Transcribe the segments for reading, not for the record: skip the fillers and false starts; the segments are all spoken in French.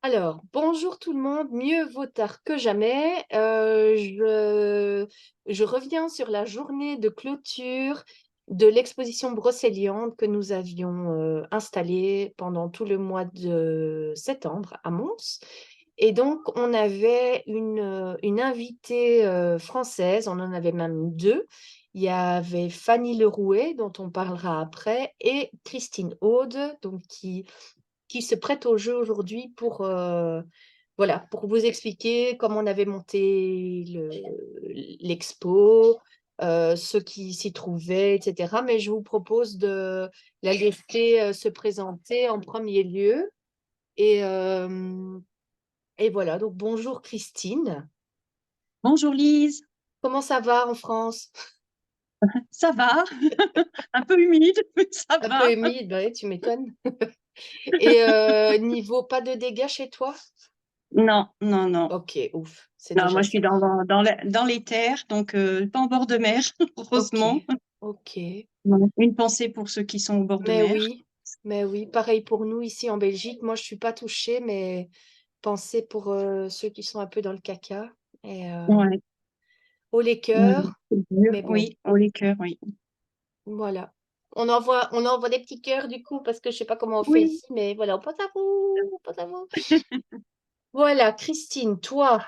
Alors, bonjour tout le monde, mieux vaut tard que jamais. Je reviens sur la journée de clôture de l'exposition Brocéliande que nous avions installée pendant tout le mois de septembre à Mons. Et donc, on avait une invitée française, on en avait même deux. Il y avait Fanny Lerouet, dont on parlera après, et Christine Aude, donc qui se prête au jeu aujourd'hui voilà, pour vous expliquer comment on avait monté l'expo, ceux qui s'y trouvaient, etc. Mais je vous propose de la laisser se présenter en premier lieu. Et, euh, et voilà, donc bonjour Christine. Bonjour Lise, Comment ça va en France? ça va? Un peu humide, mais ça Un peu va. humide, bah ouais, tu m'étonnes. Et niveau pas de dégâts chez toi? Non, non, non. Ok, ouf, c'est Non, moi déjà je suis ça. dans les terres, donc pas en bord de mer, Ok, heureusement. ok. Bon, une pensée pour ceux qui sont au bord de Mais mer. oui, mais oui, pareil pour nous ici en Belgique. Moi, je suis pas touchée, mais pensez pour ceux qui sont un peu dans le caca. Et Ouais, haut les ouais, cœurs, c'est dur. mais bon, Oui, au les cœurs, oui. voilà. On envoie des petits cœurs du coup, parce que je sais pas comment on fait Oui, ici, mais voilà, on pense à vous, on pense à vous. Voilà, Christine, toi,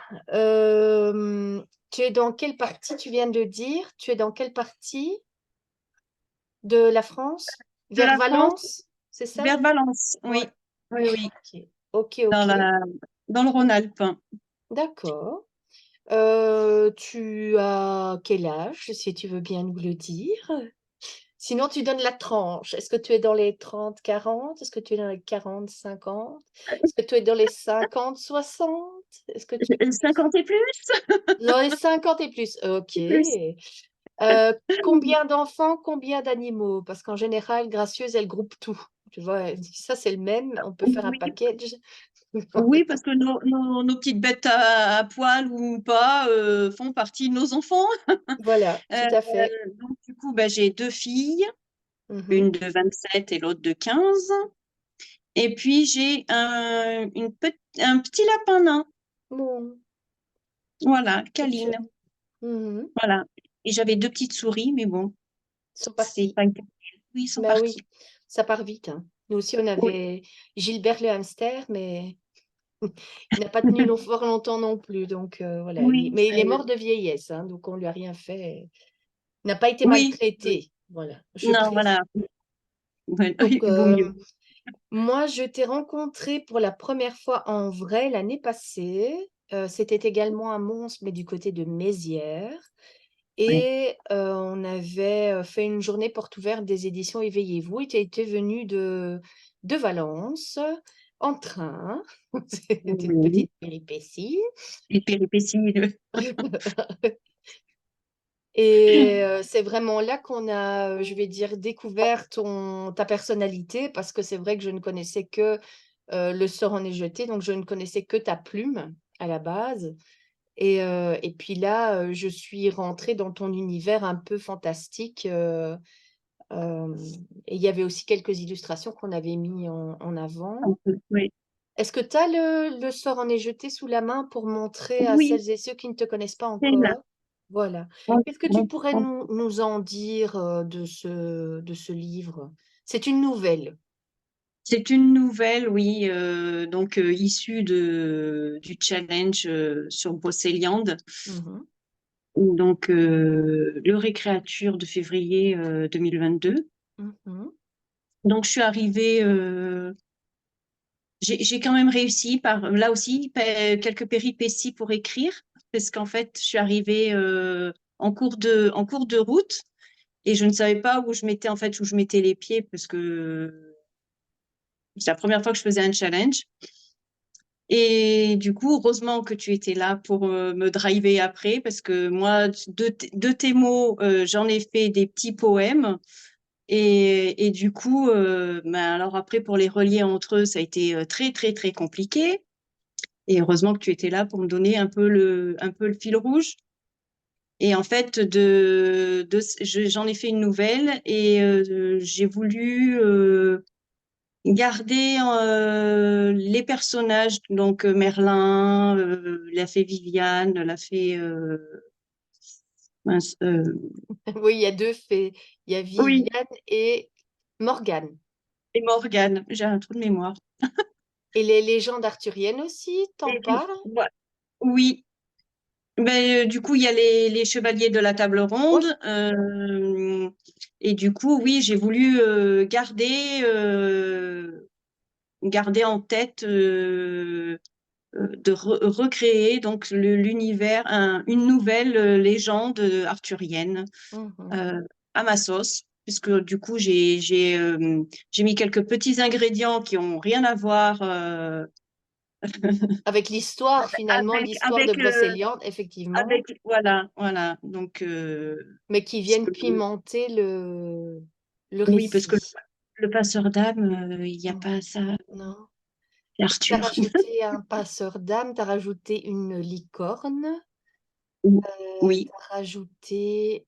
tu es dans quelle partie, tu viens de le dire, tu es dans quelle partie de la France? de Vers la France Valence, c'est ça? vers Valence, Ouais. oui, oui, oui, Ok, ok, dans ok. dans le Rhône-Alpes. D'accord. Tu as quel âge, si tu veux bien nous le dire? Sinon, tu donnes la tranche. Est-ce que tu es dans les 30-40? Est-ce que tu es dans les 40-50? Est-ce que tu es dans les 50-60? Est-ce que tu... 50 et plus, Dans les 50 et plus. Ok. et plus. Combien d'enfants, combien d'animaux? Parce qu'en général, Gracieuse, elle groupe tout. Tu vois, elle dit, ça, c'est le même. On peut faire un Oui, package. oui, parce que nos petites bêtes à poil ou pas font partie de nos enfants. Voilà, tout Euh, à fait. donc, du coup, bah, j'ai deux filles, Mhm. une de 27 et l'autre de 15. Et puis, j'ai un petit lapin nain, Bon, voilà, c'est chouette. câline. Mhm. Voilà. Et j'avais deux petites souris, mais bon, Ils sont c'est partis. pas une... Oui, ils sont Bah oui, partis. ça part vite, hein. Nous aussi, on Oui. avait Gilbert le hamster, mais il n'a pas tenu fort longtemps non plus. Donc voilà, Oui, mais il est mort de vieillesse, hein, donc on lui a rien fait. Il n'a pas été oui, oui. maltraité. Voilà, je Non, précise. voilà. Voilà, Donc il vaut mieux. moi, je t'ai rencontré pour la première fois en vrai l'année passée. C'était également à Mons, mais du côté de Mézières. Oui. Et on avait fait une journée porte ouverte des éditions Éveillez-vous. Et tu étais venu de Valence en train. C'était une Oui. petite péripétie. Les péripéties. Et c'est vraiment là qu'on a, je vais dire, découvert ta personnalité, parce que c'est vrai que je ne connaissais que Le sort en est jeté, donc je ne connaissais que ta plume à la base. Et puis là, je suis rentrée dans ton univers un peu fantastique. Euh, et il y avait aussi quelques illustrations qu'on avait mis en avant. Oui. Est-ce que tu as le sort en est jeté sous la main pour montrer à Oui, celles et ceux qui ne te connaissent pas c'est là. encore? Voilà. On- Qu'est-ce que tu on- pourrais on- nous en dire de ce livre? C'est une nouvelle. C'est une nouvelle, oui, donc issue du challenge sur Brocéliande, Mhm, donc le récréature de février 2022. mhm, Donc je suis arrivée, j'ai quand même réussi par là aussi quelques péripéties pour écrire, parce qu'en fait je suis arrivée en cours de route et je ne savais pas où je mettais en fait où je mettais les pieds parce que c'est la première fois que je faisais un challenge. Et du coup, heureusement que tu étais là pour me driver après, parce que moi, de tes mots, j'en ai fait des petits poèmes. Et du coup, ben alors après, pour les relier entre eux, ça a été très, très, très compliqué. Et heureusement que tu étais là pour me donner un peu le fil rouge. Et en fait, j'en ai fait une nouvelle et j'ai voulu garder les personnages, donc Merlin, la fée Viviane, la fée mince, Oui, il y a deux fées. Il y a oui, Viviane et Morgane. et Morgane, j'ai un trou de mémoire. Et les légendes arthuriennes aussi, t'en Et parles? oui, mais du coup, il y a les chevaliers de la table ronde. Oui. Et du coup, oui, j'ai voulu garder en tête de recréer donc l'univers, une nouvelle légende arthurienne Mhm. euh, à ma sauce. Puisque du coup, j'ai mis quelques petits ingrédients qui ont rien à voir Avec l'histoire, finalement, l'histoire de avec Brocéliande, effectivement, voilà. Donc, mais qui parce viennent que, pimenter le oui, parce que récit. le passeur d'âme, il n'y a Mhm. pas ça, Non. c'est T'as Arthur. rajouté un passeur d'âme, t'as rajouté une licorne, Oui, t'as rajouté...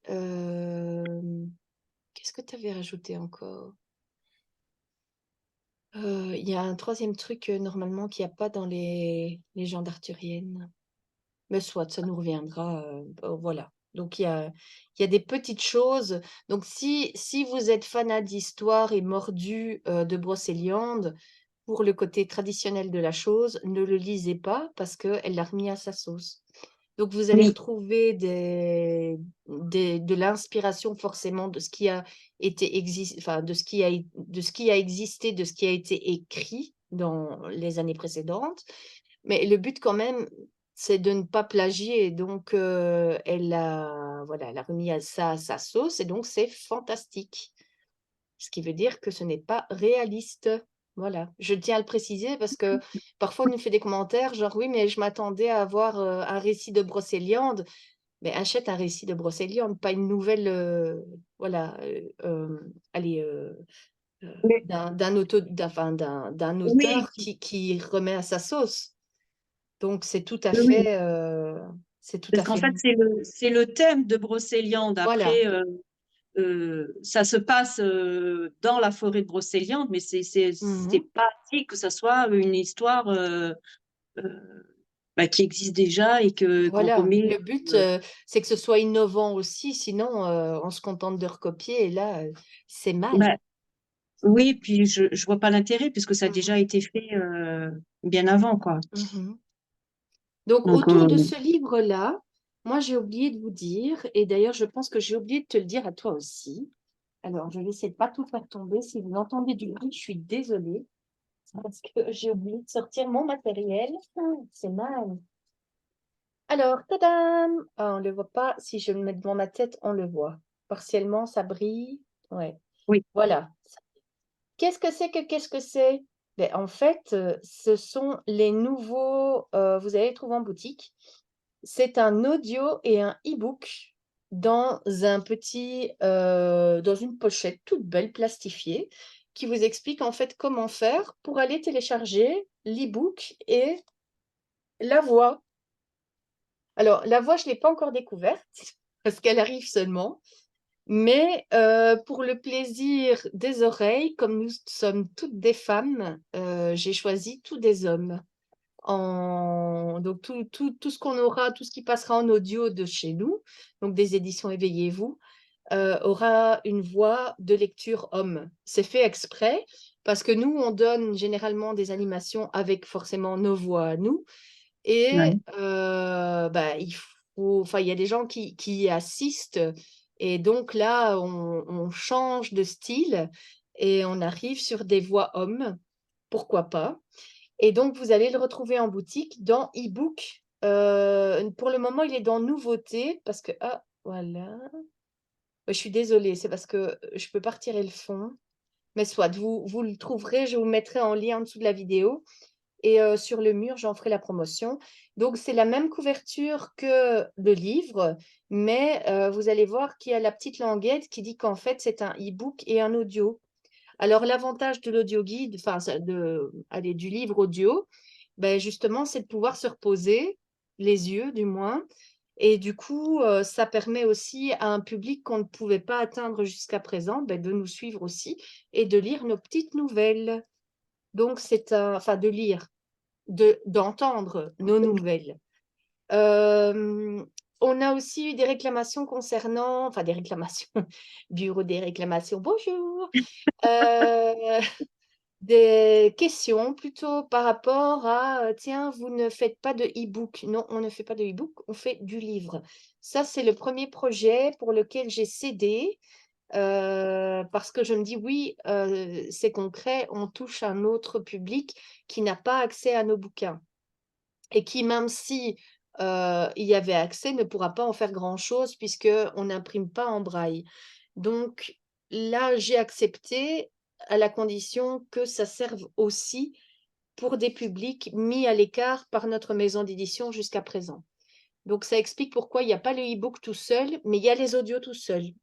qu'est-ce que t'avais rajouté encore? Il y a un troisième truc, normalement, qu'il n'y a pas dans les légendes arthuriennes. Mais soit, ça nous reviendra, voilà. Donc il y a des petites choses. Donc si vous êtes fanat d'histoire et mordu, de Brocéliande, pour le côté traditionnel de la chose, ne le lisez pas parce qu'elle l'a remis à sa sauce. Donc vous allez oui, retrouver de l'inspiration forcément de ce qui a été enfin, de ce qui a existé, de ce qui a été écrit dans les années précédentes. Mais le but quand même, c'est de ne pas plagier. Donc elle a remis ça à sa sauce et donc c'est fantastique. Ce qui veut dire que ce n'est pas réaliste. Voilà, je tiens à le préciser parce que parfois on nous fait des commentaires genre oui, mais je m'attendais à avoir un récit de Brocéliande. Mais achète un récit de Brocéliande, pas une nouvelle, voilà, allez, mais- d'un oui, auteur qui remet à sa sauce. Donc oui. c'est tout Parce à qu'en fait. fait, c'est le thème de Brocéliande. Voilà. Après, ça se passe dans la forêt de Brocéliande, mais c'est Mhm. pas dit que ça soit une histoire euh, qui existe déjà et que qu'on Voilà. remet. Le but, euh, c'est que ce soit innovant aussi, sinon on se contente de recopier et là, c'est mal. bah, oui, puis je vois pas l'intérêt puisque ça a déjà Mhm. été fait bien avant, quoi. Mhm. Donc, Donc, autour de ce livre-là, moi, j'ai oublié de vous dire, et d'ailleurs, je pense que j'ai oublié de te le dire à toi aussi. Alors, je vais essayer de pas tout faire tomber. Si vous entendez du bruit, je suis désolée, parce que j'ai oublié de sortir mon matériel. C'est mal. Alors, tadam! Ah, on ne le voit pas. Si je le mets devant ma tête, on le voit. Partiellement, ça brille. Ouais. oui, Voilà. Qu'est-ce que c'est? Ben, en fait, ce sont les nouveaux, vous allez les trouver en boutique. C'est un audio et un e-book dans une pochette toute belle plastifiée qui vous explique en fait comment faire pour aller télécharger l'e-book et la voix. Alors, la voix, je ne l'ai pas encore découverte parce qu'elle arrive seulement. Mais pour le plaisir des oreilles, comme nous sommes toutes des femmes, j'ai choisi tous des hommes. Donc tout ce qu'on aura, tout ce qui passera en audio de chez nous, donc des éditions Éveillez-vous, aura une voix de lecture homme. C'est fait exprès parce que nous, on donne généralement des animations avec forcément nos voix à nous. Et ouais. bah, enfin, il y a des gens qui y assistent. Et donc là, on change de style et on arrive sur des voix hommes. Pourquoi pas? Et donc, vous allez le retrouver en boutique dans e-book. Pour le moment, il est dans nouveautés parce que, ah, voilà. Je suis désolée, c'est parce que je peux pas retirer le fond. Mais soit, vous le trouverez, je vous mettrai en lien en dessous de la vidéo. Et sur le mur, j'en ferai la promotion. Donc, c'est la même couverture que le livre, mais vous allez voir qu'il y a la petite languette qui dit qu'en fait, c'est un e-book et un audio. Alors, l'avantage de l'audio guide, enfin, allez, du livre audio, ben, justement, c'est de pouvoir se reposer, les yeux du moins. Et du coup, ça permet aussi à un public qu'on ne pouvait pas atteindre jusqu'à présent, ben, de nous suivre aussi et de lire nos petites nouvelles. Donc, enfin, de lire, d'entendre nos nouvelles. On a aussi eu des réclamations concernant, enfin des réclamations, bureau des réclamations, bonjour. Heu, des questions plutôt par rapport à, tiens, vous ne faites pas de e-book. Non, on ne fait pas de e-book, on fait du livre. Ça, c'est le premier projet pour lequel j'ai cédé, parce que je me dis: «Oui, c'est concret, on touche un autre public qui n'a pas accès à nos bouquins». Et qui, même si, il y avait accès, ne pourra pas en faire grand-chose puisqu'on n'imprime pas en braille. Donc là, j'ai accepté à la condition que ça serve aussi pour des publics mis à l'écart par notre maison d'édition jusqu'à présent. Donc ça explique pourquoi il y a pas le e-book tout seul, mais il y a les audios tout seuls.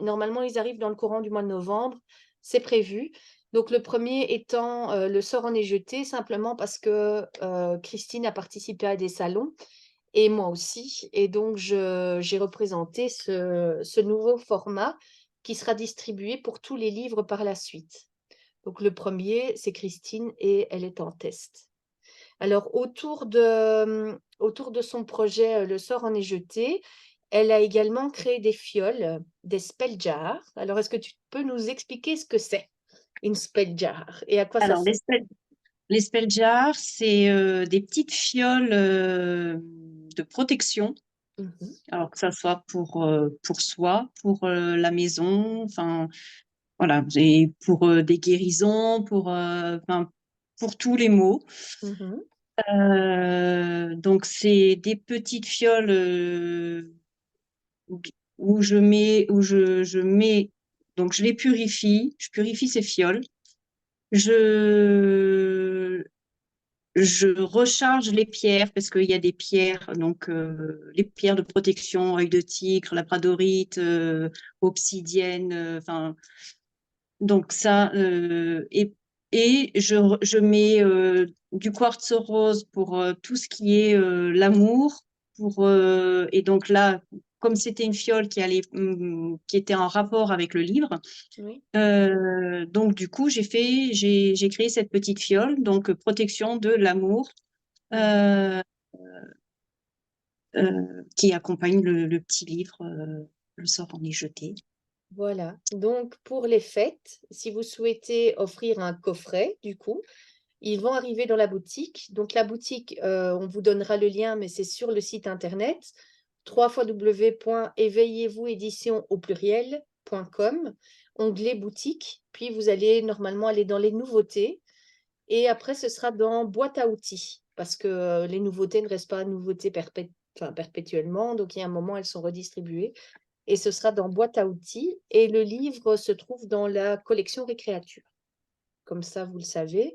Normalement, ils arrivent dans le courant du mois de novembre, c'est prévu. Donc le premier étant, Le sort en est jeté, simplement parce que, Christine a participé à des salons et moi aussi, et donc j'ai représenté ce nouveau format qui sera distribué pour tous les livres par la suite. Donc le premier, c'est Christine et elle est en test. Alors autour de son projet, Le sort en est jeté, elle a également créé des fioles, des spell jars. Alors est-ce que tu peux nous expliquer ce que c'est, une spell jar, et à quoi ça Alors, sert? les spell jars, c'est des petites fioles de protection. Mmh. Alors que ça soit pour soi, pour la maison, enfin voilà, et pour des guérisons, enfin, pour tous les maux. Mmh. Donc c'est des petites fioles où je mets, donc je les purifie, je purifie ces fioles, je je recharge les pierres parce qu'il y a des pierres, donc les pierres de protection, œil de tigre, labradorite, obsidienne, enfin donc ça, et je mets du quartz rose pour tout ce qui est l'amour, et donc là, comme c'était une fiole qui était en rapport avec le livre, Oui. donc du coup j'ai créé cette petite fiole, donc protection de l'amour, Mmh. euh, qui accompagne le petit livre, Le sort en est jeté. Voilà. Donc pour les fêtes, si vous souhaitez offrir un coffret, du coup, ils vont arriver dans la boutique. Donc la boutique, on vous donnera le lien, mais c'est sur le site internet www.éveillez-vous édition au pluriel.com, onglet boutique, puis vous allez normalement aller dans les nouveautés et après ce sera dans boîte à outils parce que, les nouveautés ne restent pas nouveautés enfin perpétuellement, donc il y a un moment, elles sont redistribuées et ce sera dans boîte à outils et le livre se trouve dans la collection Récréature. Comme ça, vous le savez.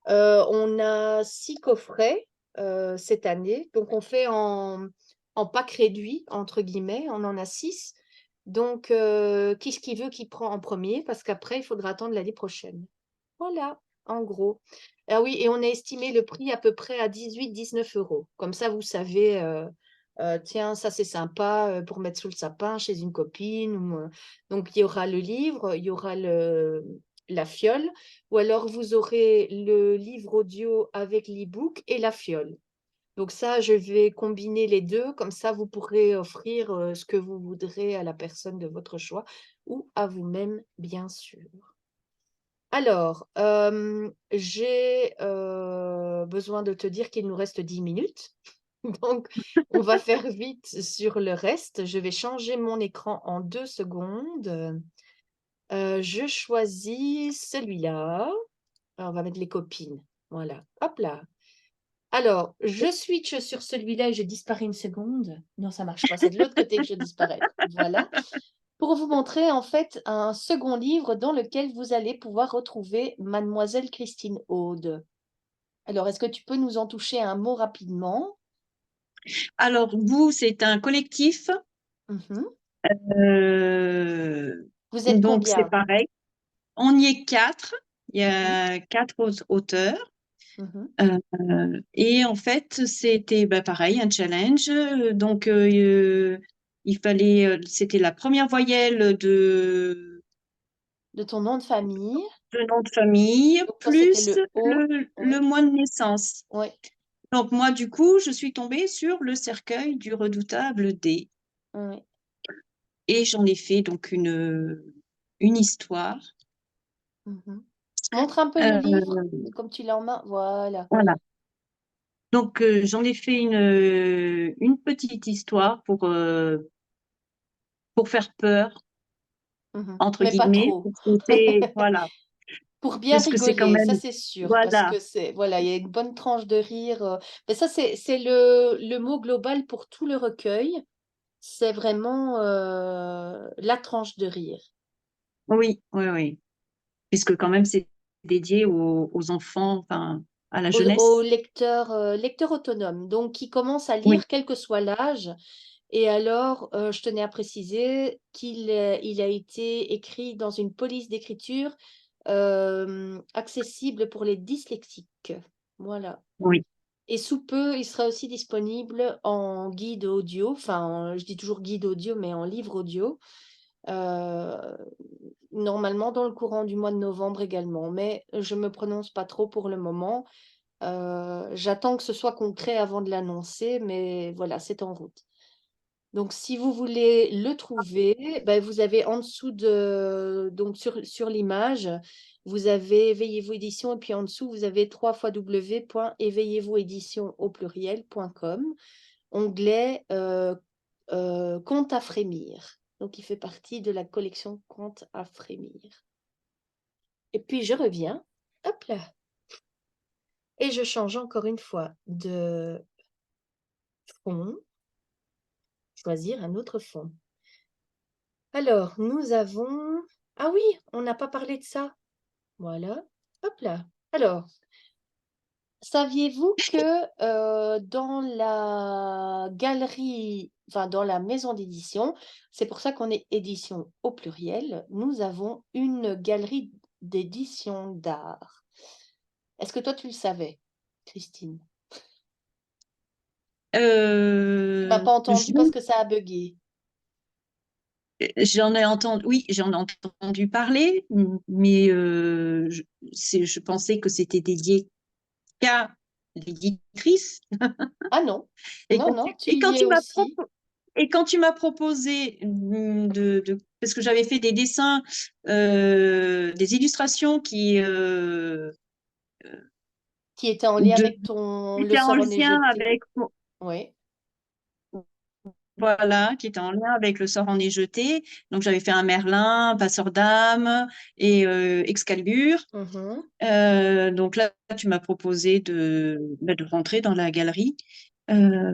On a 6 coffrets, cette année, donc on fait en «pack réduit» entre guillemets, on en a 6. Donc qui veut qui prend en premier parce qu'après il faudra attendre l'année prochaine. Voilà, en gros. Ah oui, et on a estimé le prix à peu près à 18-19 €. Comme ça, vous savez, tiens, ça c'est sympa, pour mettre sous le sapin chez une copine ou donc il y aura le livre, il y aura la fiole ou alors vous aurez le livre audio avec l'e-book et la fiole. Donc ça, je vais combiner les 2, comme ça vous pourrez offrir, ce que vous voudrez à la personne de votre choix ou à vous-même, bien sûr. Alors, j'ai, besoin de te dire qu'il nous reste 10 minutes, donc on va faire vite sur le reste. Je vais changer mon écran en 2 secondes. Je choisis celui-là. Alors, on va mettre les copines. Voilà, hop là. Alors, je switch sur celui-là et je disparais une seconde. Non, ça marche pas, c'est de l'autre côté que je disparais. Voilà. Pour vous montrer en fait un second livre dans lequel vous allez pouvoir retrouver Mademoiselle Christine Aude. Alors, est-ce que tu peux nous en toucher un mot rapidement? Alors, vous, c'est un collectif. Mmh. Euh, Vous êtes donc, c'est combien? pareil. On y est 4. Il y Mmh. a 4 auteurs. Mmh. Et en fait, c'était bah, pareil, un challenge. Donc, il fallait, c'était la première voyelle De ton nom de famille? le nom de famille, Donc toi, c'était plus le O. le Oui, mois de naissance. oui. Donc moi, du coup, je suis tombée sur le cercueil du redoutable D. Oui. Et j'en ai fait donc une histoire. Mhm. Montre un peu le livre, Euh, comme tu l'as en main. Voilà. voilà. Donc j'en ai fait une petite histoire pour faire peur, Mhm. entre Mais pas guillemets, trop. parce que c'est, voilà, Pour bien parce que c'est quand rigoler, ça même, c'est sûr, parce voilà, que c'est, voilà, il y a une bonne tranche de rire. Mais ça, c'est le mot global pour tout le recueil. C'est vraiment la tranche de rire. oui, oui, oui, puisque quand même c'est dédié aux enfants, enfin, à la Au jeunesse. lecteur, lecteur autonome, donc qui commence à Oui, lire quel que soit l'âge. Et alors, je tenais à préciser il a été écrit dans une police d'écriture accessible pour les dyslexiques. Voilà. oui, Et sous peu, il sera aussi disponible en guide audio, enfin, je dis toujours guide audio, mais en livre audio, euh, normalement dans le courant du mois de novembre également. Mais je me prononce pas trop pour le moment. J'attends que ce soit concret avant de l'annoncer, mais voilà, c'est en route. Donc, si vous voulez le trouver, ben, vous avez en dessous de, donc sur l'image, vous avez Éveillez-vous édition, et puis en dessous, vous avez www.éveillez-vous édition au pluriel.com, onglet Contes à frémir. Donc, il fait partie de la collection Contes à frémir. Et puis, je reviens, hop là, et je change encore une fois de fond, choisir un autre fond. Alors, nous avons... Ah oui, on n'a pas parlé de ça. Voilà, hop là. Alors, saviez-vous que dans la galerie, enfin dans la maison d'édition, c'est pour ça qu'on est édition au pluriel, nous avons une galerie d'édition d'art. Est-ce que toi tu le savais, Christine? Tu m'as pas entendu parce je- que ça a bugué. j'en ai entendu, oui, j'en ai entendu parler, mais je pensais que c'était dédié qu'à l'éditrice. Ah non, Et non, quand non, tu, tu et y quand es tu m'as aussi. et quand tu m'as proposé parce que j'avais fait des dessins, des illustrations Qui était en lien de, avec ton qui Le étaient en sort en est lien jeté. avec, Oui. voilà, qui étaient en lien avec le sort en est jeté. Donc j'avais fait un Merlin, Passeur d'âme et Excalibur. Mhm. Donc là, tu m'as proposé de rentrer dans la galerie. Euh,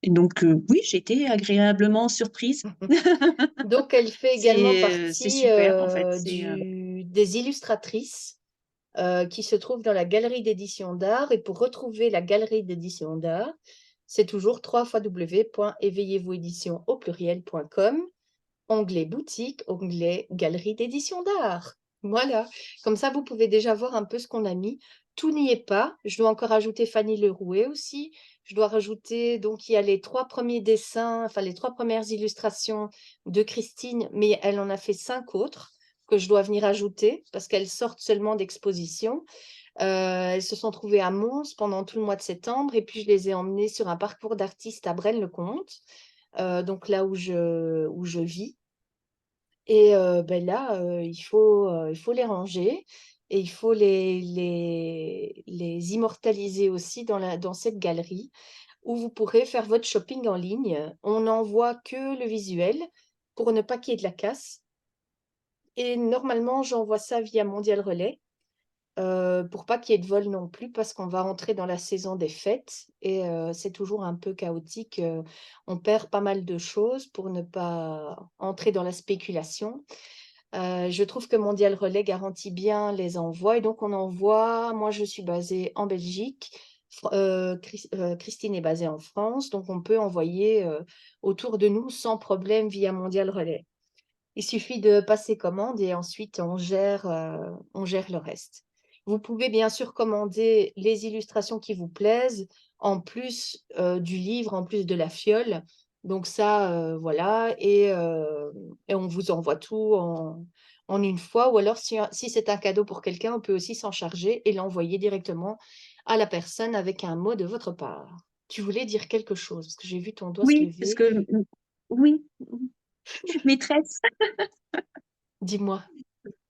et donc, oui, j'ai été agréablement surprise. Donc, elle fait également C'est partie super, en fait. des illustratrices qui se trouvent dans la galerie d'édition d'art. Et pour retrouver la galerie d'édition d'art, c'est toujours www.éveillez-vous édition au pluriel.com, onglet boutique, onglet galerie d'édition d'art. Voilà, comme ça vous pouvez déjà voir un peu ce qu'on a mis. Tout n'y est pas. Je dois encore ajouter Fanny Lerouet aussi. Je dois rajouter, donc il y a les trois premiers dessins, enfin les trois premières illustrations de Christine, mais elle en a fait 5 autres que je dois venir ajouter parce qu'elles sortent seulement d'exposition. Elles se sont trouvées à Mons pendant tout le mois de septembre et puis je les ai emmenées sur un parcours d'artistes à Braine-le-Comte, donc là où je vis. Et ben là, il faut les ranger et il faut les immortaliser aussi dans cette galerie où vous pourrez faire votre shopping en ligne. On n'envoie que le visuel pour ne pas qu'il y ait de la casse. Et normalement, j'envoie ça via Mondial Relais pour pas qu'il y ait de vol non plus, parce qu'on va entrer dans la saison des fêtes et c'est toujours un peu chaotique. On perd pas mal de choses pour ne pas entrer dans la spéculation. Je trouve que Mondial Relais garantit bien les envois et donc on envoie. Moi, je suis basée en Belgique. Christine est basée en France, donc on peut envoyer autour de nous sans problème via Mondial Relais. Il suffit de passer commande et ensuite on gère le reste. Vous pouvez bien sûr commander les illustrations qui vous plaisent, en plus du livre, en plus de la fiole. Donc ça, voilà, et on vous envoie tout en une fois, ou alors si c'est un cadeau pour quelqu'un, on peut aussi s'en charger et l'envoyer directement à la personne avec un mot de votre part. Tu voulais dire quelque chose, parce que j'ai vu ton doigt se Oui, parce lever. que oui, maîtresse. Dis-moi.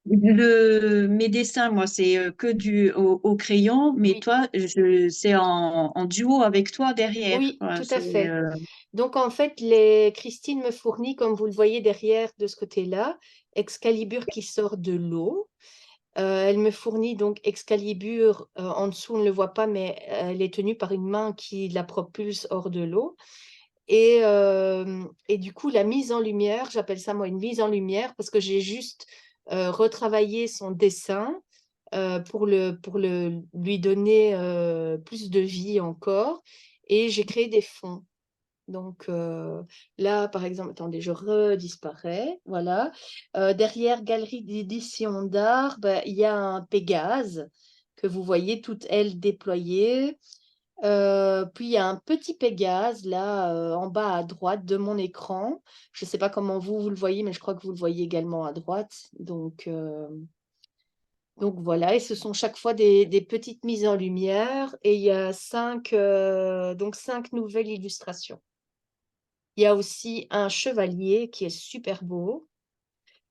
Mes dessins, moi, c'est que au crayon, mais Oui, toi, c'est en duo avec toi derrière. oui, Voilà, tout à fait. Donc, en fait, Christine me fournit, comme vous le voyez derrière de ce côté-là, Excalibur qui sort de l'eau. Elle me fournit donc Excalibur, en dessous, on ne le voit pas, mais elle est tenue par une main qui la propulse hors de l'eau. Et du coup, la mise en lumière, j'appelle ça moi une mise en lumière parce que j'ai juste retravaillé son dessin lui donner plus de vie encore. Et j'ai créé des fonds. Donc là, par exemple, attendez, je redisparais. Voilà. Derrière Galerie d'édition d'art, ben, il y a un Pégase que vous voyez toute elle déployée. Puis il y a un petit Pégase là en bas à droite de mon écran. Je ne sais pas comment vous le voyez, mais je crois que vous le voyez également à droite. Donc voilà, et ce sont chaque fois des petites mises en lumière et il y a cinq nouvelles illustrations. Il y a aussi un chevalier qui est super beau.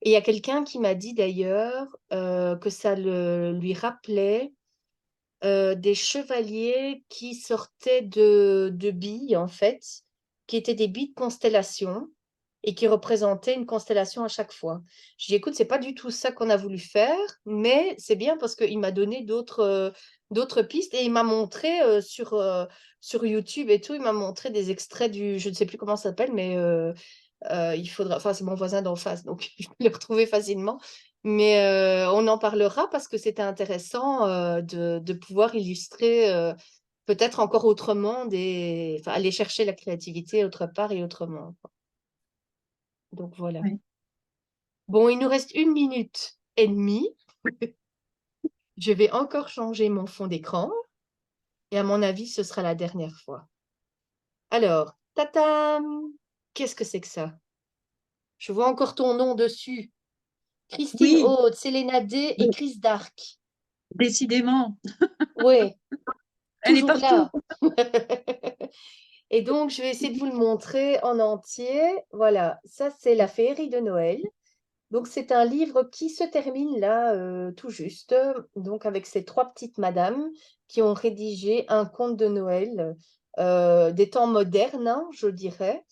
Et il y a quelqu'un qui m'a dit d'ailleurs que ça lui rappelait des chevaliers qui sortaient de billes, en fait, qui étaient des billes de constellation et qui représentaient une constellation à chaque fois. Je dis, écoute, c'est pas du tout ça qu'on a voulu faire, mais c'est bien parce qu'il m'a donné d'autres pistes et il m'a montré sur YouTube et tout, il m'a montré des extraits je ne sais plus comment ça s'appelle, mais il faudra, enfin, c'est mon voisin d'en face, donc je peux le retrouver facilement. Mais on en parlera parce que c'était intéressant de pouvoir illustrer peut-être encore autrement, enfin, aller chercher la créativité autre part et autrement, quoi. Donc voilà. Ouais. Bon, il nous reste 1 minute et demie. Je vais encore changer mon fond d'écran et à mon avis, ce sera la dernière fois. Alors, tatam! Qu'est-ce que c'est que ça? Je vois encore ton nom dessus. Christine Oui, Aude, Selena D et Chris Dark. décidément, Ouais, elle est toujours partout. là. Et donc, je vais essayer de vous le montrer en entier. Voilà, ça c'est la féerie de Noël. Donc, c'est un livre qui se termine là tout juste. Donc, avec ces trois petites madames qui ont rédigé un conte de Noël des temps modernes, hein, je dirais.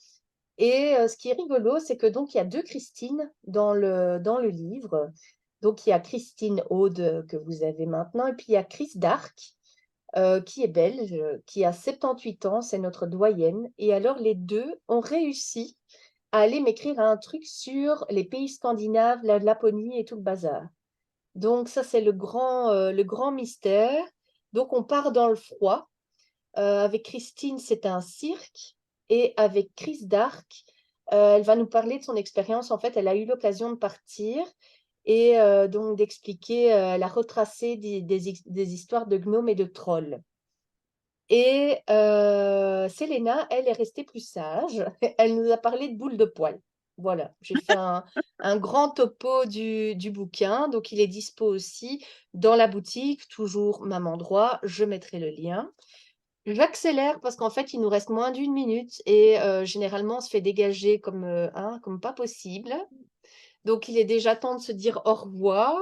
Et ce qui est rigolo, c'est que donc il y a deux Christine dans le livre. Donc, il y a Christine Aude que vous avez maintenant, et puis il y a Chris Dark qui est belge, qui a 78 ans, c'est notre doyenne. Et alors, les deux ont réussi à aller m'écrire un truc sur les pays scandinaves, la Laponie et tout le bazar. Donc, ça, c'est le grand mystère. Donc, on part dans le froid. Avec Christine, c'est un cirque. Et avec Chris Dark, elle va nous parler de son expérience. En fait, elle a eu l'occasion de partir et donc d'expliquer, elle a retracé des histoires de gnomes et de trolls. Et Selena, elle est restée plus sage. Elle nous a parlé de boules de poil. Voilà, j'ai fait un grand topo du bouquin. Donc, il est dispo aussi dans la boutique, toujours même endroit. Je mettrai le lien. J'accélère parce qu'en fait, il nous reste moins d'1 minute et généralement, on se fait dégager comme pas possible. Donc, il est déjà temps de se dire au revoir.